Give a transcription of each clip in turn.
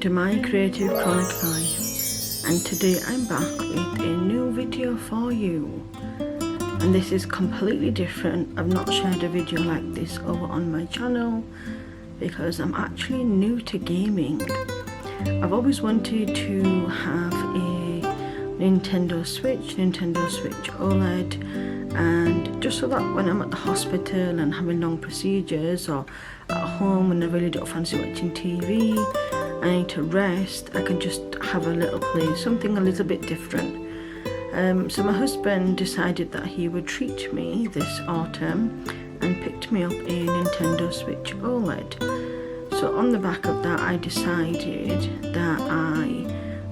to My Creative Chronic Life, and today I'm back with a new video for you. And this is completely different. I've not shared a video like this over on my channel because I'm actually new to gaming. I've always wanted to have a Nintendo Switch OLED, and just so that when I'm at the hospital and having long procedures, or at home when I really don't fancy watching TV, I need to rest, I can just have a little play, something a little bit different. So my husband decided that he would treat me this autumn and picked me up a Nintendo Switch OLED. So on the back of that, I decided that I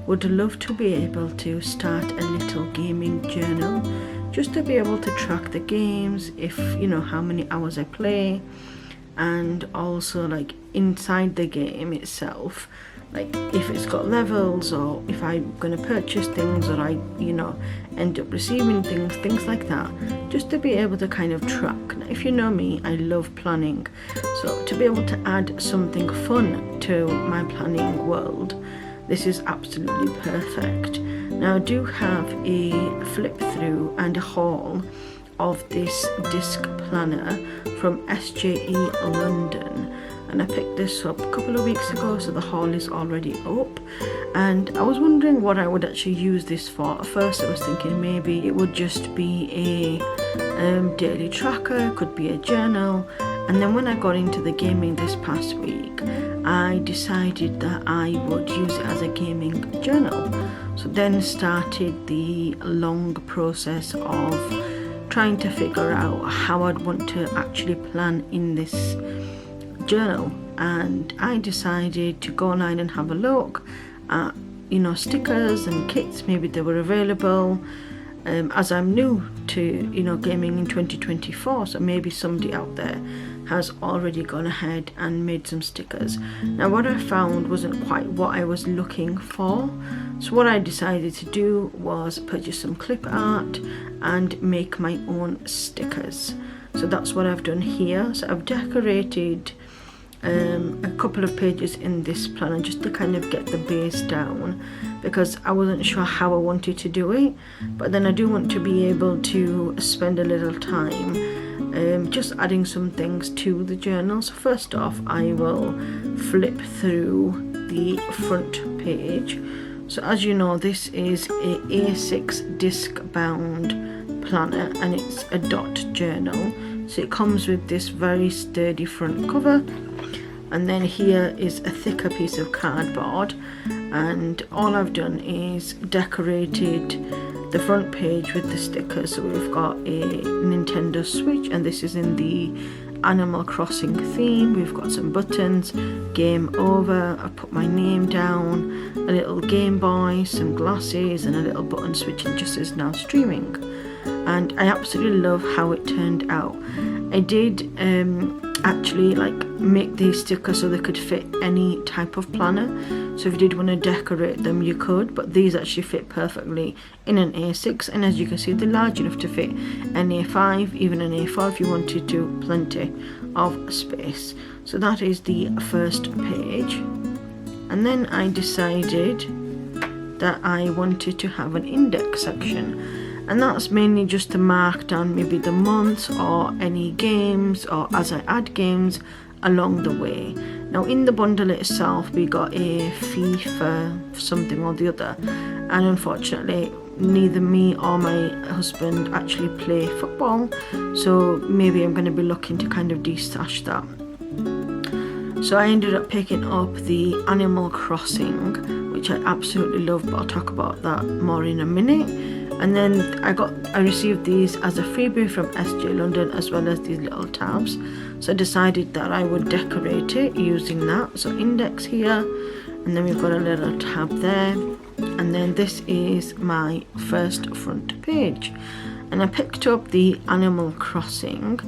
would love to be able to start a little gaming journal, just to be able to track the games, if you know how many hours I play, and also like inside the game itself, like if it's got levels, or if I'm going to purchase things, or I end up receiving things like that, just to be able to kind of track. Now, if you know me, I love planning, so to be able to add something fun to my planning world, this is absolutely perfect. Now I do have a flip through and a haul of this disc planner from SJE London, and I picked this up a couple of weeks ago, so the haul is already up. And I was wondering what I would actually use this for. At first I was thinking maybe it would just be a daily tracker, could be a journal, and then when I got into the gaming this past week, I decided that I would use it as a gaming journal. So then started the long process of trying to figure out how I'd want to actually plan in this journal, and I decided to go online and have a look at stickers and kits, maybe they were available, as I'm new to gaming in 2024, so maybe somebody out there has already gone ahead and made some stickers. Now what I found wasn't quite what I was looking for, so what I decided to do was purchase some clip art and make my own stickers. So that's what I've done here. So I've decorated a couple of pages in this planner just to kind of get the base down, because I wasn't sure how I wanted to do it, but then I do want to be able to spend a little time just adding some things to the journal. So first off, I will flip through the front page. So as you know, this is a A6 disc bound planner, and it's a dot journal, so it comes with this very sturdy front cover, and then here is a thicker piece of cardboard, and all I've done is decorated the front page with the stickers. So we've got a Nintendo Switch, and this is in the Animal Crossing theme. We've got some buttons, game over, I've put my name down, a little Game Boy, some glasses, and a little button switch, and just says now streaming. And I absolutely love how it turned out. I did actually make these stickers so they could fit any type of planner, so if you did want to decorate them you could, but these actually fit perfectly in an A6, and as you can see they're large enough to fit an A5, even an A4 if you wanted to, plenty of space. So that is the first page, and then I decided that I wanted to have an index section, and that's mainly just to mark down maybe the months or any games, or as I add games along the way. Now in the bundle itself we got a fee for something or the other, and unfortunately neither me or my husband actually play football, so maybe I'm going to be looking to kind of de-stash that. So I ended up picking up the Animal Crossing, which I absolutely love, but I'll talk about that more in a minute. And then I received these as a freebie from SJ London, as well as these little tabs. So I decided that I would decorate it using that. So index here, and then we've got a little tab there, and then this is my first front page. And I picked up the Animal Crossing.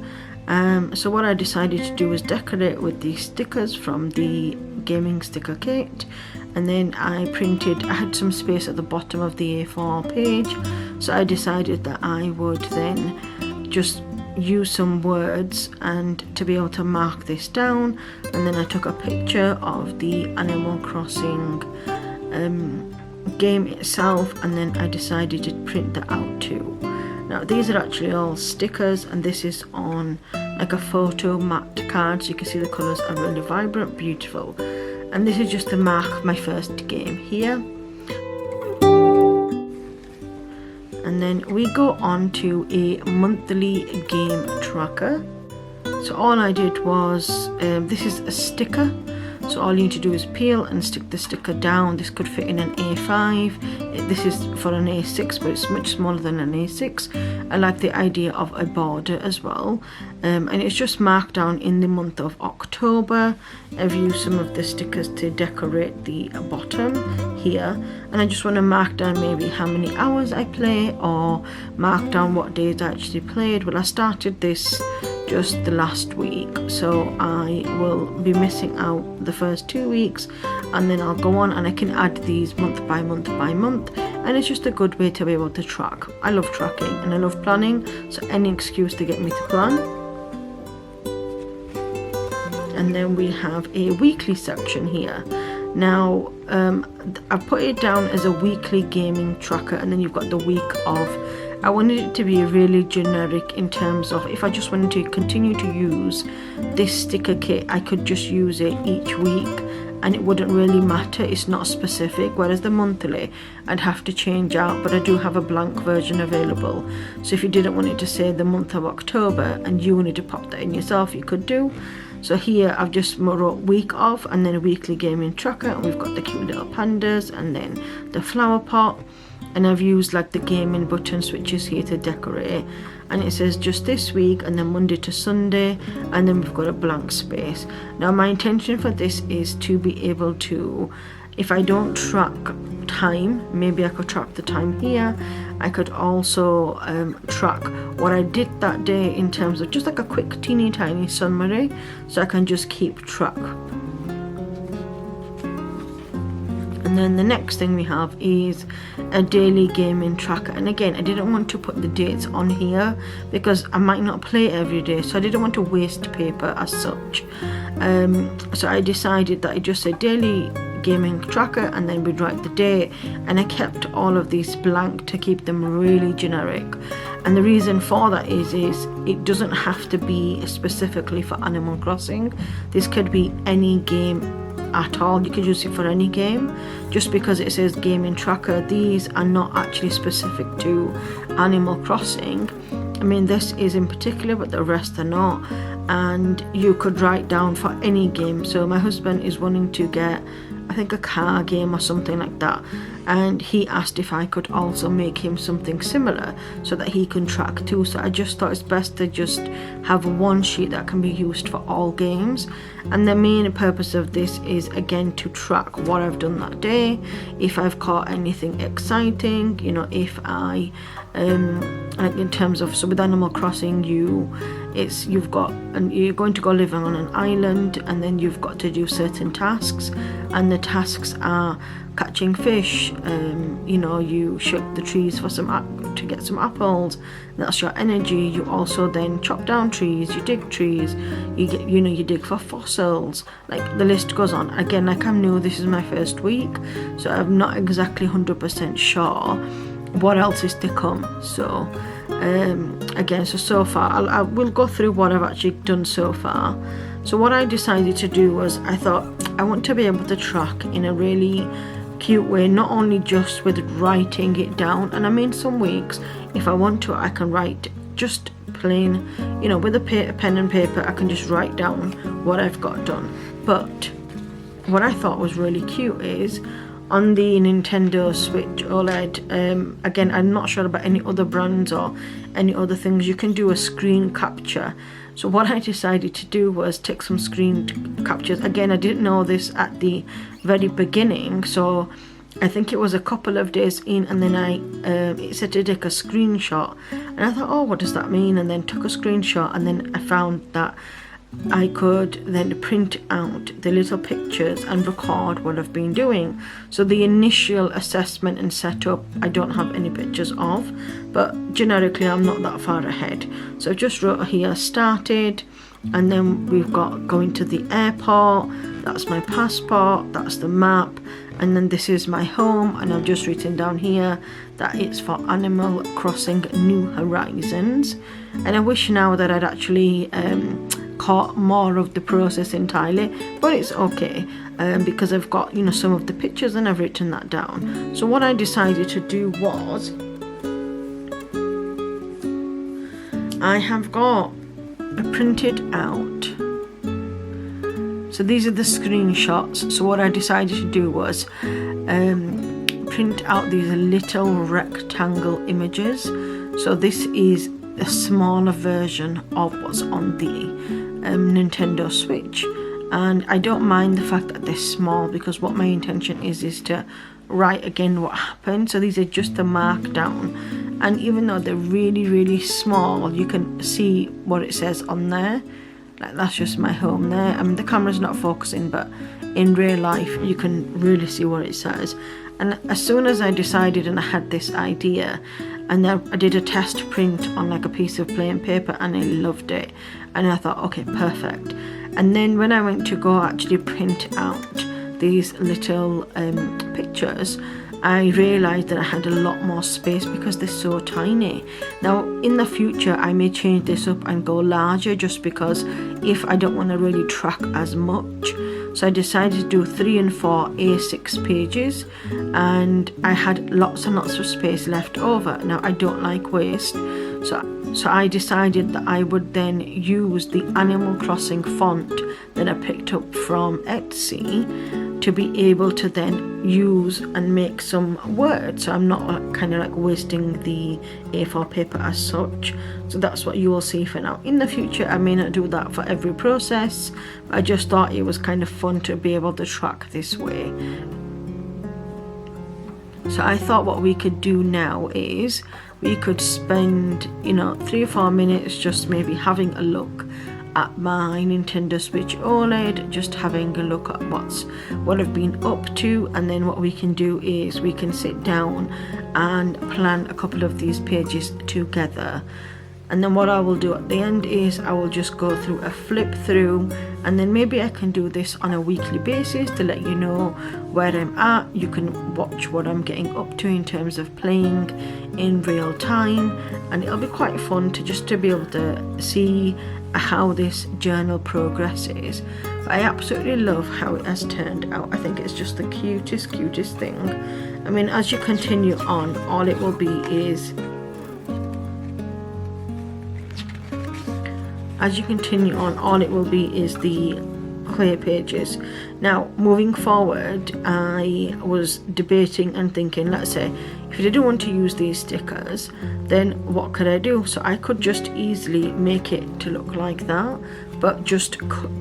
So what I decided to do was decorate with these stickers from the gaming sticker kit, and then I had some space at the bottom of the A4 page, so I decided that I would then just use some words and to be able to mark this down, and then I took a picture of the Animal Crossing game itself, and then I decided to print that out too. Now these are actually all stickers, and this is on like a photo matte card, so you can see the colours are really vibrant, beautiful. And this is just to mark my first game here. And then we go on to a monthly game tracker. So all I did was, this is a sticker, so all you need to do is peel and stick the sticker down. This could fit in an A5, this is for an A6, but it's much smaller than an A6. I like the idea of a border as well, and it's just marked down in the month of October. I've used some of the stickers to decorate the bottom here, and I just want to mark down maybe how many hours I play, or mark down what days I actually played. Well, I started this just the last week, so I will be missing out the first 2 weeks, and then I'll go on and I can add these month by month by month, and it's just a good way to be able to track. I love tracking and I love planning, so any excuse to get me to plan. And then we have a weekly section here. Now I've put it down as a weekly gaming tracker, and then you've got the week of. I wanted it to be really generic in terms of if I just wanted to continue to use this sticker kit, I could just use it each week and it wouldn't really matter, it's not specific. Whereas the monthly I'd have to change out, but I do have a blank version available, so if you didn't want it to say the month of October and you wanted to pop that in yourself, you could do. So here I've just wrote week of and then a weekly gaming tracker, and we've got the cute little pandas and then the flower pot, and I've used like the gaming button switches here to decorate, and it says just this week and then Monday to Sunday, and then we've got a blank space. Now my intention for this is to be able to, if I don't track time, maybe I could track the time here. I could also track what I did that day in terms of just like a quick teeny tiny summary, so I can just keep track. And then the next thing we have is a daily gaming tracker, and again I didn't want to put the dates on here because I might not play every day, so I didn't want to waste paper as such. So I decided that I just said daily gaming tracker, and then we'd write the date, and I kept all of these blank to keep them really generic. And the reason for that is it doesn't have to be specifically for Animal Crossing. This could be any game at all, you could use it for any game. Just because it says gaming tracker, these are not actually specific to Animal Crossing. I mean, this is in particular, but the rest are not, and you could write down for any game. So my husband is wanting to get, I think, a car game or something like that, and he asked if I could also make him something similar so that he can track too. So I just thought it's best to just have one sheet that can be used for all games, and the main purpose of this is again to track what I've done that day, if I've caught anything exciting, you know, if I like in terms of, so with Animal Crossing you've got, and you're going to go live on an island, and then you've got to do certain tasks, and the tasks are catching fish, you know, you shake the trees for to get some apples, that's your energy. You also then chop down trees, you dig trees, you get, you know, you dig for fossils, like the list goes on. Again, like I'm new, this is my first week, so I'm not exactly 100% sure what else is to come. So again, so far I will go through what I've actually done so far. So what I decided to do was, I thought I want to be able to track in a really cute way, not only just with writing it down, and I mean some weeks if I want to I can write just plain, you know, with a pen and paper, I can just write down what I've got done. But what I thought was really cute is on the Nintendo Switch OLED, again I'm not sure about any other brands or any other things, you can do a screen capture. So what I decided to do was take some screen captures. Again, I didn't know this at the very beginning, so I think it was a couple of days in, and then it said to take a screenshot, and I thought, oh, what does that mean? And then took a screenshot, and then I found that I could then print out the little pictures and record what I've been doing. So the initial assessment and setup I don't have any pictures of, but generically I'm not that far ahead. So I just wrote here started, and then we've got going to the airport, that's my passport, that's the map, and then this is my home, and I've just written down here that it's for Animal Crossing New Horizons. And I wish now that I'd actually caught more of the process entirely, but it's okay because I've got, you know, some of the pictures and I've written that down. So what I decided to do was, I have got printed out, so these are the screenshots. So what I decided to do was print out these little rectangle images. So this is a smaller version of what's on the Nintendo Switch, and I don't mind the fact that they're small, because what my intention is to write again what happened. So these are just the markdown, and even though they're really small, you can see what it says on there. Like, that's just my home there. I mean, the camera's not focusing, but in real life you can really see what it says. And as soon as I decided and I had this idea, and I did a test print on like a piece of plain paper, and I loved it, and I thought, okay, perfect. And then when I went to go actually print out these little pictures, I realized that I had a lot more space because they're so tiny. Now in the future I may change this up and go larger, just because if I don't want to really track as much. So I decided to do 3 and 4 A6 pages, and I had lots and lots of space left over. Now I don't like waste, so I decided that I would then use the Animal Crossing font that I picked up from Etsy to be able to then use and make some words. So I'm not kind of like wasting the A4 paper as such. So that's what you will see for now. In the future I may not do that for every process, but I just thought it was kind of fun to be able to track this way. So I thought what we could do now is we could spend, you know, 3 or 4 minutes just maybe having a look at my Nintendo Switch OLED, just having a look at what I've been up to, and then what we can do is we can sit down and plan a couple of these pages together. And then what I will do at the end is I will just go through a flip through, and then maybe I can do this on a weekly basis to let you know where I'm at. You can watch what I'm getting up to in terms of playing in real time, and it'll be quite fun to just to be able to see how this journal progresses. But I absolutely love how it has turned out. I think it's just the cutest thing. I mean, as you continue on, all it will be is the clear pages. Now moving forward, I was debating and thinking, let's say if I didn't want to use these stickers, then what could I do? So I could just easily make it to look like that, but just,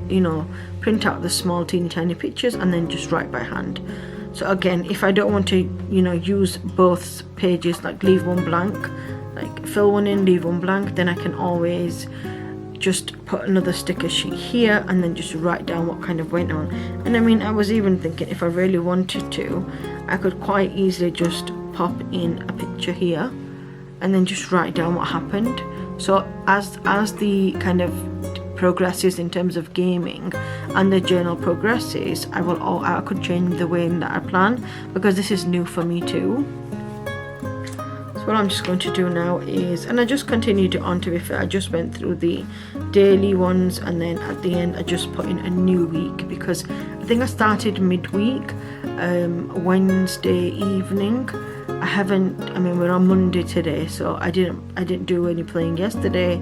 you know, print out the small teeny tiny pictures and then just write by hand. So again, if I don't want to, you know, use both pages, like leave one blank, like fill one in, leave one blank, then I can always just put another sticker sheet here and then just write down what kind of went on. And I mean, I was even thinking if I really wanted to, I could quite easily just pop in a picture here and then just write down what happened. So as the kind of progresses in terms of gaming and the journal progresses, I could change the way that I plan, because this is new for me too. What I'm just going to do now is, and I just continued it on, to be fair, I just went through the daily ones, and then at the end I just put in a new week, because I think I started midweek, Wednesday evening. I mean we're on Monday today, so I didn't do any playing yesterday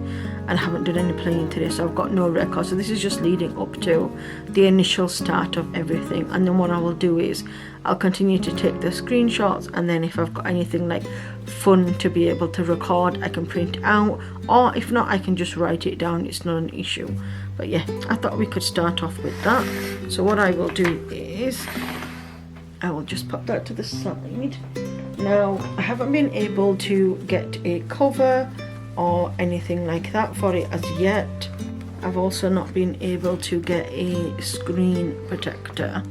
and haven't done any playing today, so I've got no record. So this is just leading up to the initial start of everything, and then what I will do is I'll continue to take the screenshots, and then if I've got anything like fun to be able to record, I can print out, or if not I can just write it down. It's not an issue. But yeah, I thought we could start off with that. So what I will do is I will just pop that to the side. Now I haven't been able to get a cover or anything like that for it as yet, I've also not been able to get a screen protector.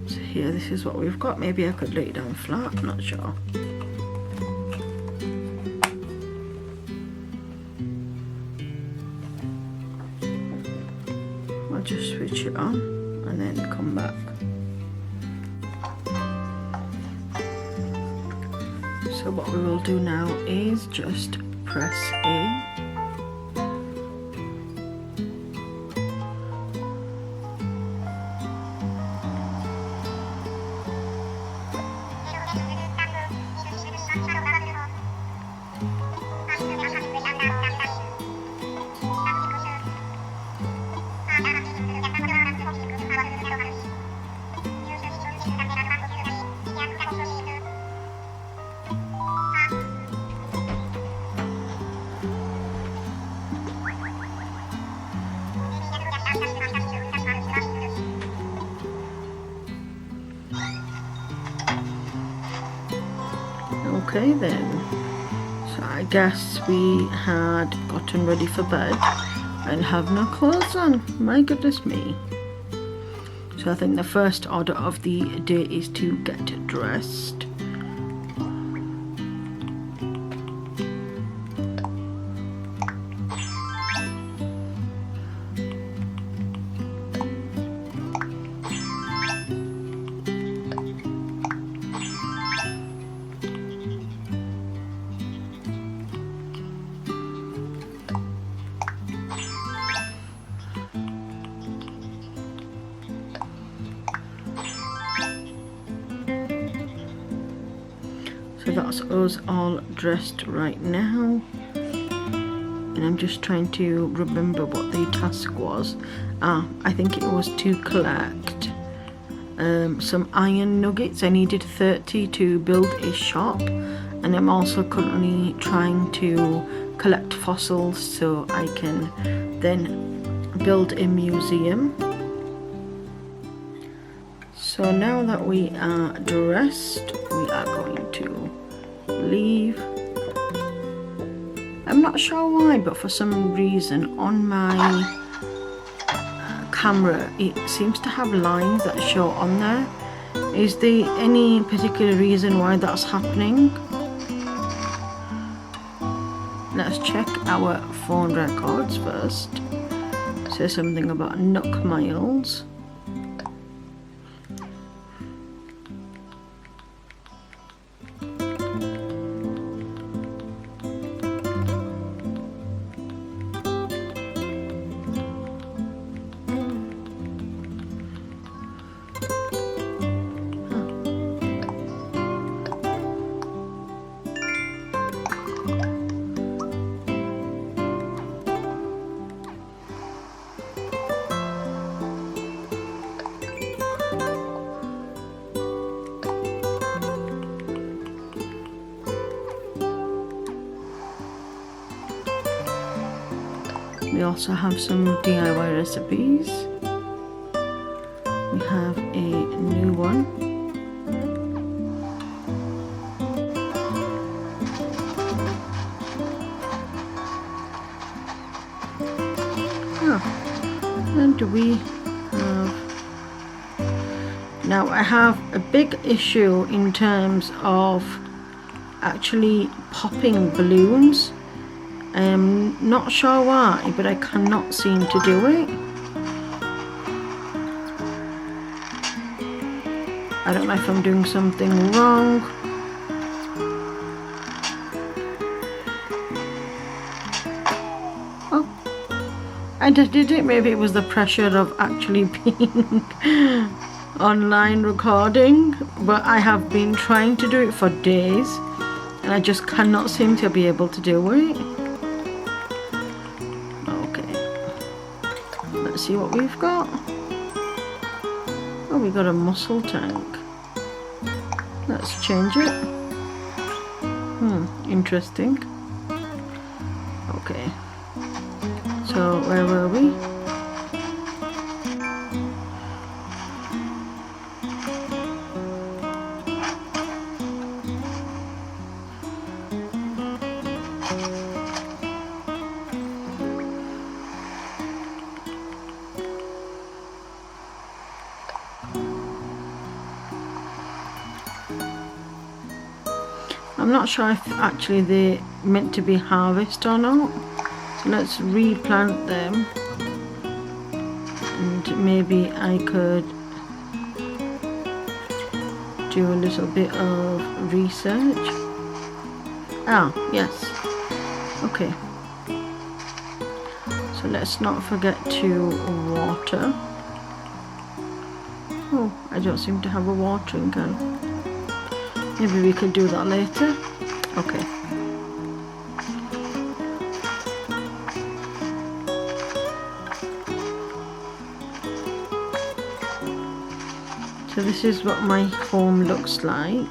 So here, this is what we've got. Maybe I could lay it down flat, I'm not sure. I'll just switch it on and then come back. So what we will do now is just press A. Okay then, so I guess we had gotten ready for bed and have no clothes on. My goodness me. So I think the first order of the day is to get dressed. So that's us all dressed right now, and I'm just trying to remember what the task was. I think it was to collect some iron nuggets. I needed 30 to build a shop, and I'm also currently trying to collect fossils so I can then build a museum. So now that we are dressed, we are going to leave. I'm not sure why, but for some reason on my camera it seems to have lines that show on there. Is there any particular reason why that's happening? Let's check our phone records first. It says something about Nook miles. We also have some DIY recipes. We have a new one. And we have... Now I have a big issue in terms of actually popping balloons. I'm not sure why, but I cannot seem to do it. I don't know if I'm doing something wrong. Oh, I did it. Maybe it was the pressure of actually being online recording, but I have been trying to do it for days and I just cannot seem to be able to do it. Let's see what we've got. Oh, we got a mussel tank. Let's change it. Interesting. Okay. So where were we? I'm not sure if actually they're meant to be harvested or not, so let's replant them, and maybe I could do a little bit of research. Ah, yes, okay, so let's not forget to water. Oh, I don't seem to have a watering can. Maybe we could do that later. Okay. So this is what my home looks like.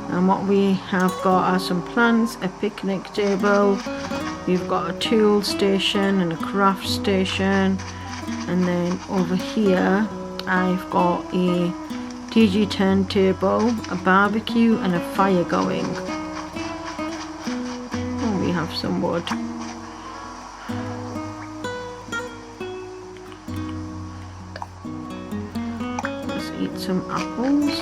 And what we have got are some plants, a picnic table, we've got a tool station and a craft station, and then over here I've got a DJ turntable, a barbecue and a fire going. Oh, we have some wood. Let's eat some apples.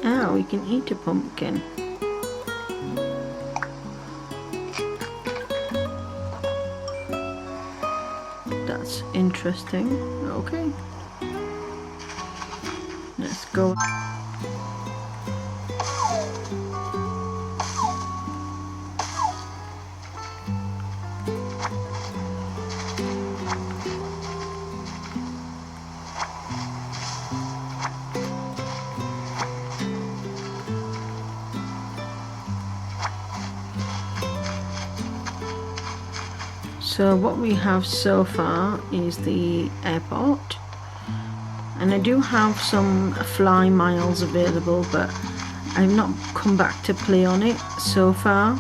Ah, we can eat a pumpkin. That's interesting. Okay. Let's go. So what we have so far is the airport, and I do have some fly miles available, but I've not come back to play on it so far.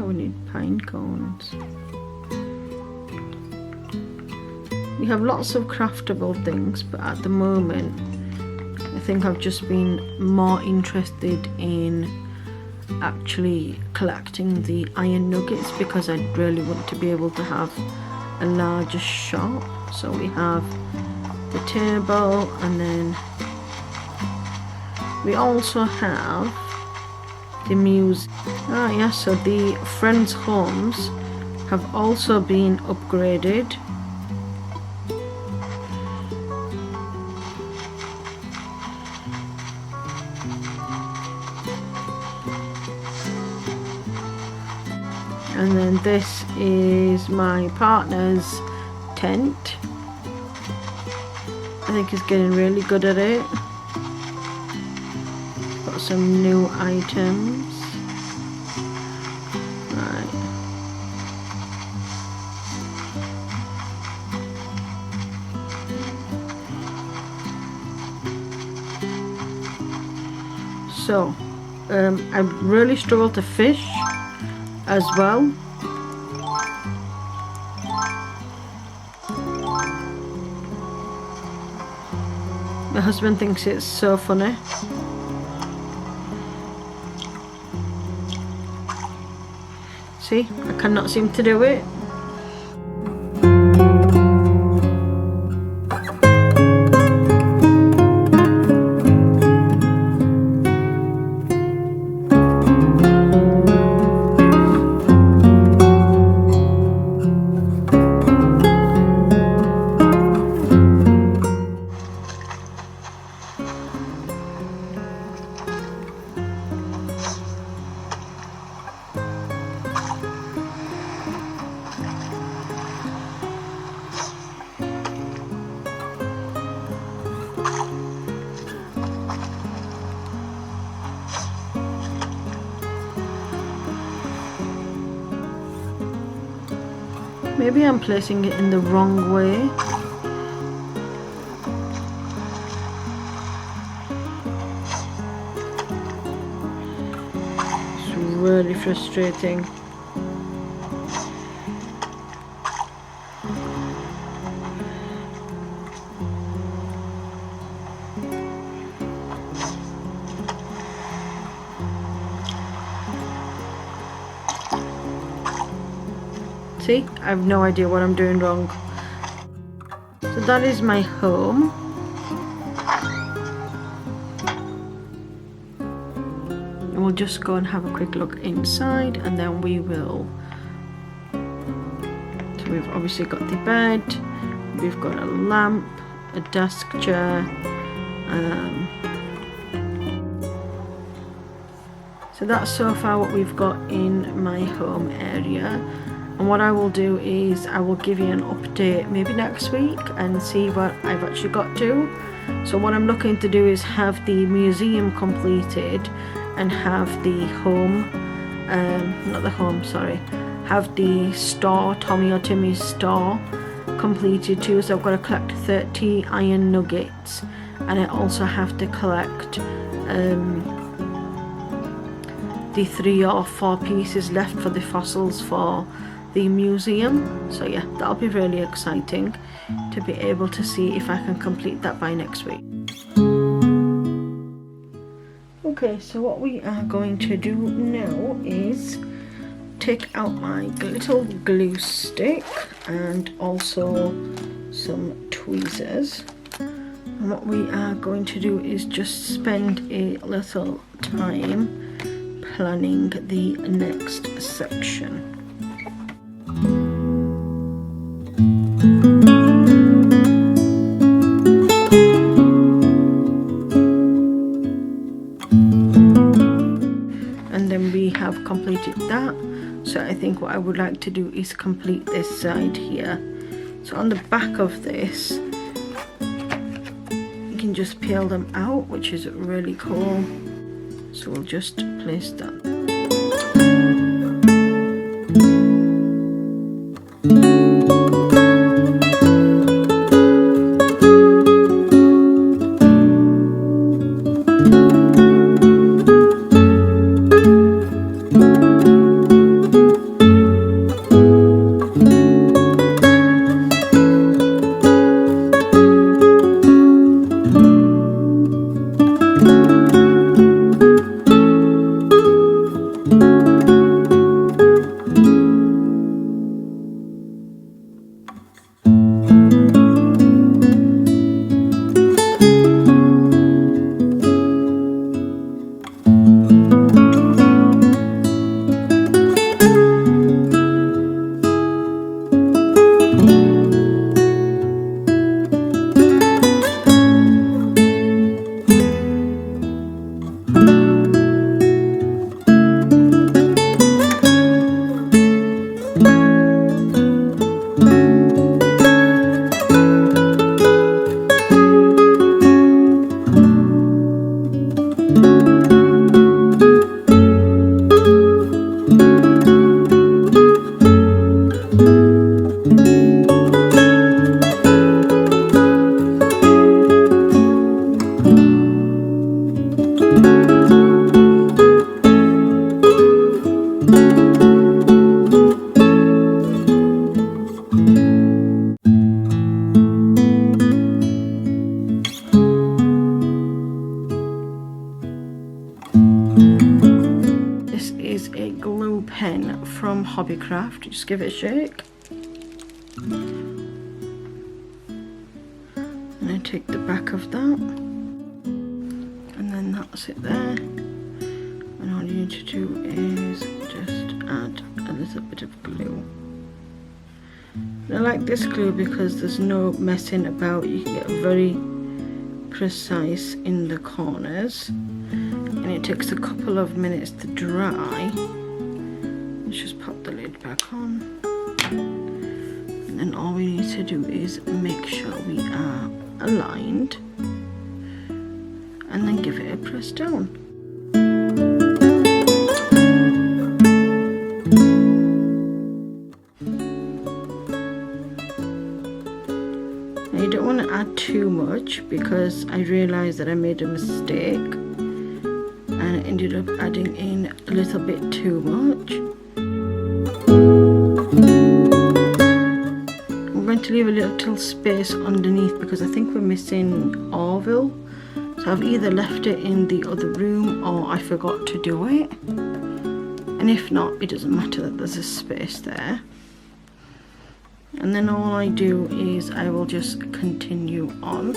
We need pine cones. We have lots of craftable things, but at the moment I think I've just been more interested in actually collecting the iron nuggets, because I really want to be able to have a larger shop. So we have the table, and then we also have the muse. Ah yes, so the friends' homes have also been upgraded. And then this is my partner's tent. I think he's getting really good at it. Got some new items. Right. So, I really struggle to fish as well. My husband thinks it's so funny. See, I cannot seem to do it. Maybe I'm placing it in the wrong way. It's really frustrating. See, I have no idea what I'm doing wrong. So that is my home. And we'll just go and have a quick look inside, and then we will. So we've obviously got the bed, we've got a lamp, a desk chair. So that's so far what we've got in my home area. And what I will do is I will give you an update maybe next week and see what I've actually got to. So what I'm looking to do is have the museum completed and have the home, not the home, sorry, have the store, Tommy or Timmy's store, completed too. So I've got to collect 30 iron nuggets, and I also have to collect the 3 or 4 pieces left for the fossils for the museum. So yeah, that'll be really exciting to be able to see if I can complete that by next week. Okay, so what we are going to do now is take out my little glue stick and also some tweezers. And what we are going to do is just spend a little time planning the next section. And then we have completed that. So I think what I would like to do is complete this side here. So on the back of this, you can just peel them out, which is really cool. So we'll just place that. From Hobbycraft. Just give it a shake, and I take the back of that, and then that's it there. And all you need to do is just add a little bit of glue. And I like this glue because there's no messing about. You can get very precise in the corners, and it takes a couple of minutes to dry. Just pop the lid back on, and then all we need to do is make sure we are aligned, and then give it a press down. much because I realized that I made a mistake and ended up adding in a little bit too much. I'm going to leave a little space underneath because I think we're missing Orville. So I've either left it in the other room or I forgot to do it. And if not, it doesn't matter that there's a space there. And then all I do is I will just continue on.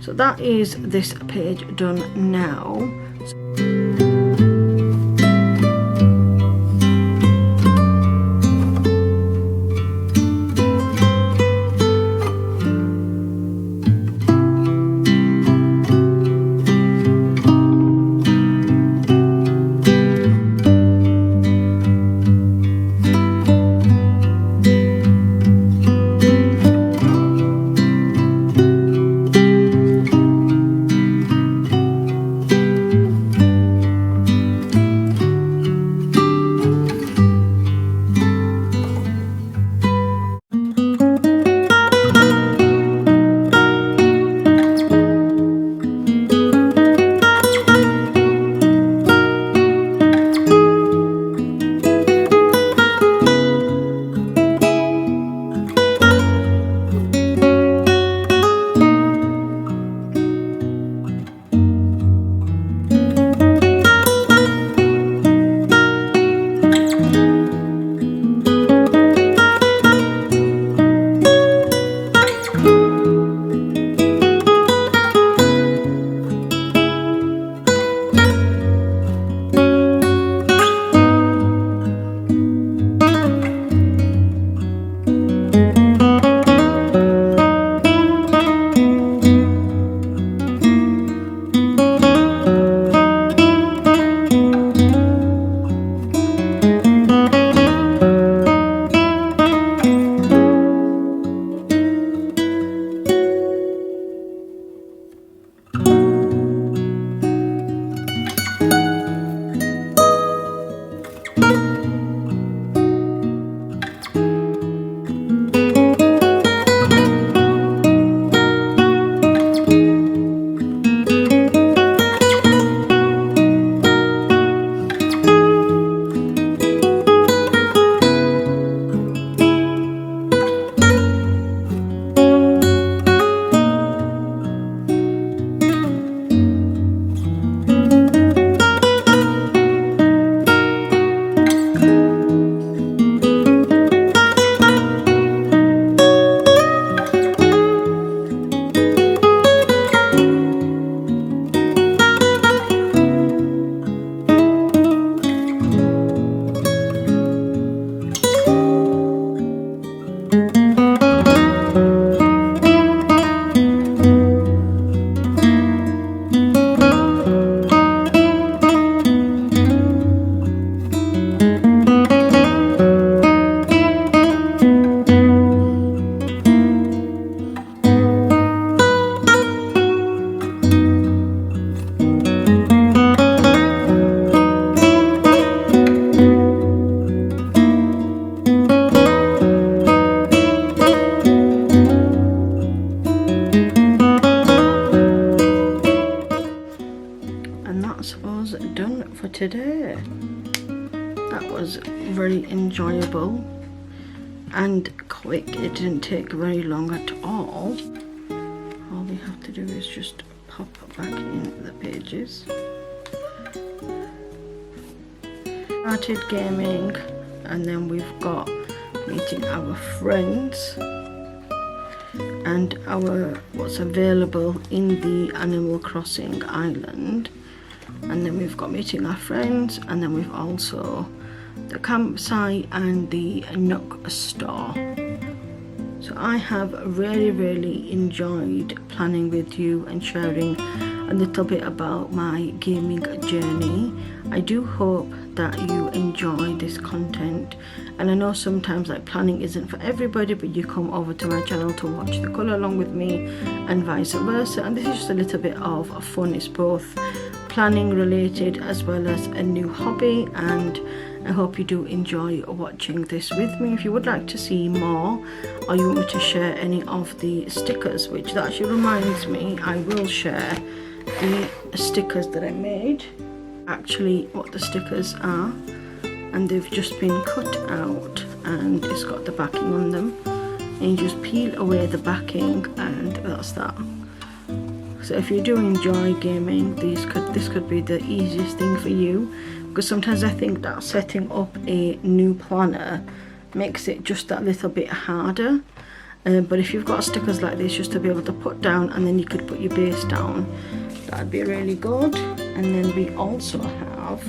So that is this page done now. today. That was very enjoyable and quick. It didn't take very long at all. All we have to do is just pop back in the pages. Started gaming, and then we've got meeting our friends and our what's available in the Animal Crossing island, and then we've got meeting our friends, and then we've also the campsite and the Nook store. So I have really enjoyed planning with you and sharing a little bit about my gaming journey. I do hope that you enjoy this content, and I know sometimes like planning isn't for everybody, but you come over to my channel to watch the colour along with me and vice versa, and this is just a little bit of fun. It's both planning related as well as a new hobby, and I hope you do enjoy watching this with me. If you would like to see more, or you want me to share any of the stickers, which that actually reminds me, I will share the stickers that I made, actually what the stickers are, and they've just been cut out and it's got the backing on them, and you just peel away the backing, and that's that. So if you do enjoy gaming, this could be the easiest thing for you, because sometimes I think that setting up a new planner makes it just that little bit harder. But if you've got stickers like this just to be able to put down, and then you could put your base down, that'd be really good. And then we also have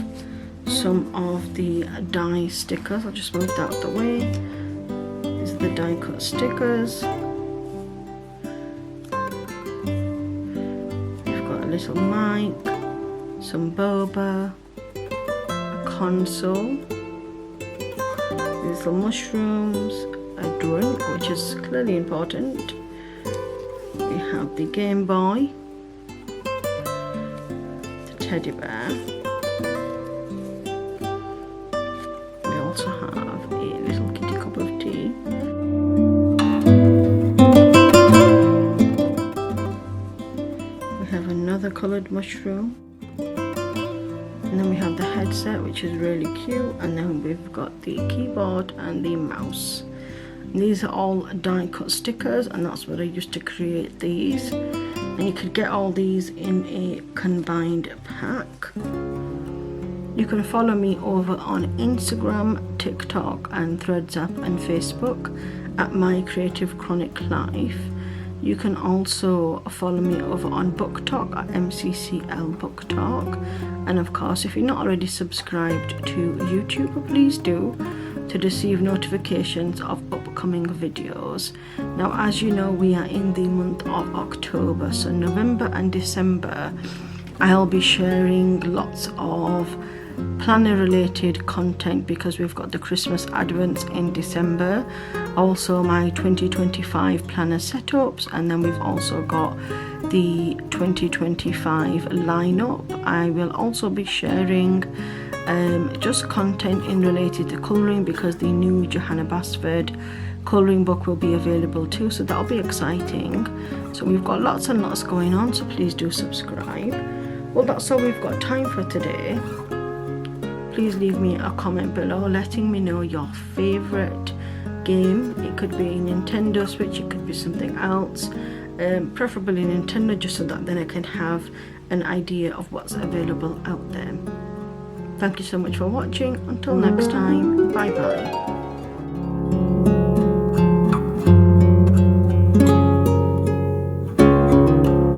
some of the die stickers. I'll just move that out of the way. These are the die cut stickers. We've got a little mic, some boba, a console, little mushrooms, a drink, which is clearly important. We have the Game Boy, the teddy bear. We also have a little kitty cup of tea. We have another coloured mushroom. And then we have the headset, which is really cute, and then we've got the keyboard and the mouse. And these are all die cut stickers, and that's what I used to create these. And you could get all these in a combined pack. You can follow me over on Instagram, TikTok and Threads app and Facebook at Mycreativechroniclife. You can also follow me over on BookTok at MCCL BookTok. And of course, if you're not already subscribed to YouTube, please do, to receive notifications of upcoming videos. Now, as you know, we are in the month of October, so November and December I'll be sharing lots of planner related content, because we've got the Christmas Advents in December, also my 2025 planner setups, and then we've also got the 2025 lineup. I will also be sharing just content in related to colouring, because the new Johanna Basford colouring book will be available too, so that'll be exciting. So we've got lots and lots going on, so please do subscribe. Well, that's all we've got time for today. Please leave me a comment below letting me know your favourite game. It could be Nintendo Switch, it could be something else, preferably Nintendo, just so that then I can have an idea of what's available out there. Thank you so much for watching. Until next time, bye bye.